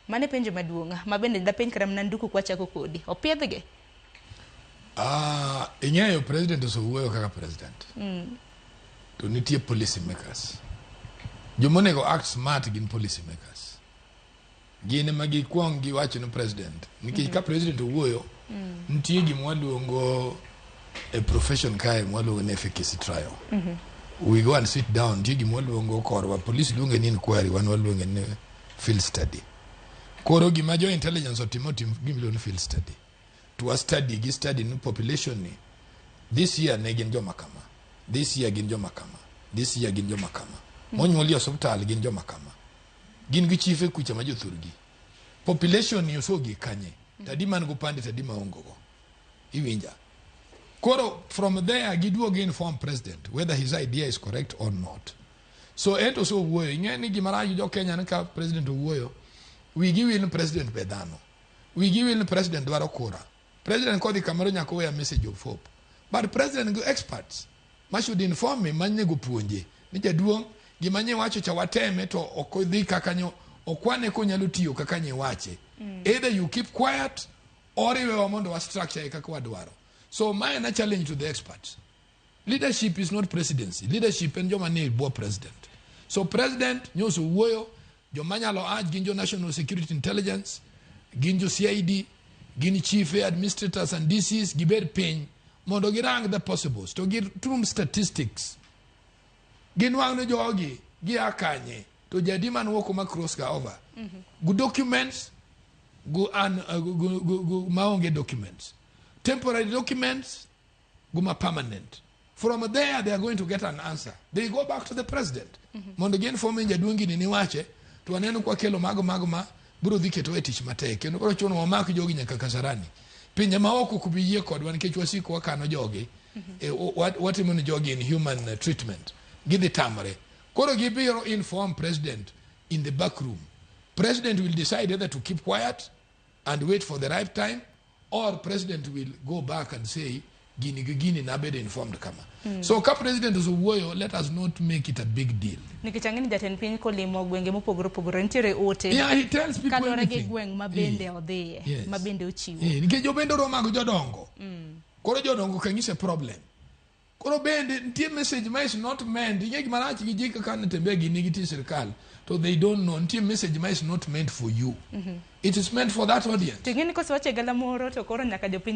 Mane penjo maduong' ma bende da penj kram Nduku kwa chako kodi. Opiedhge. Ing'eyo president osewuoyo kaka president. To nitie policy makers. Jomonego act smart gin policy makers. Gine magi kwong giwacho ni president. Nikech ka president owuoyo, nitie gima luongo a profession kae mwaluongo ni efficacy trial. We go and sit down, nitie gima luongo korwa police luonge ni inquiry, wan waluonge ni field study. Koro gima jo intelligence otimo gima luongo ni field study. To study ni population ni this year ne gin joma kama, this year gin joma kama, this year gin joma kama. Monyuoli hospital gin joma kama. Gin gi chife kucha ma jothurgi. Population ni osogi kanye. Tadi man go pande tadi ma ongogo. Iwinja. Koro from there giduogo inform president whether his idea is correct or not. So ento so wuoyo ing'eni gima rach jo Kenya ni ka president owuoyo wigi wil president bedano. Wigi wil president dwaro kura. President kodhi kamaro nyako weya message of hope. But president go experts. Ma should inform me manye go puonje. Ni jaduong' gima nye wacho cha wateme to okodhi kakanyo okwane konyalo tiyo kakanye wache. Either you keep quiet or iwe wamondo wa structure kaka wadwaro. So my challenge to the experts. Leadership is not presidency. Leadership and jomany bo president. So president nyoso wuoyo jomanyalo aj ginjo national security intelligence, ginjo CID, gini chief administrators and DCs gibed piny mondo girang the possibles to give true statistics. Ginwang no jogi gi akanye to jadiman woko ma cross ka over. Good documents go and go maonge documents. Temporary documents go ma permanent. From there they are going to get an answer. They go back to the president. Mondo gen fomen jaduongi ni wache to aneno kwa kelo mago ma buro dhike to etich mateke no koro chuno wamak jogi nyaka Kasarani pinje ma oko kubiye kodwa nikech wasiko wakano jogi what imon jogi in human treatment gidhi tamre koro gibiro inform president in the back room. President will decide whether to keep quiet and wait for the right time, or president will go back and say gini na bede informed kama. So ka president usuwoyo, let us not make it a big deal. Nikichangini jaten piny kolimo gwenge mopogore ntiere ote. Yeah, he tells people anything. Anything. Gweng mabende odhiye, yes. mabende ochiwo. Nikech jobende romago jodongo. Koro jodongo kangise problem. Koro bende ntie message ma is not meant. Ing'e gima rach gi jika kan tembe gini giti sirkal. So they don't know. Ntie message ma is not meant for you. It is meant for that audience. Tingini koso wache gala moro to koro nyaka jopiny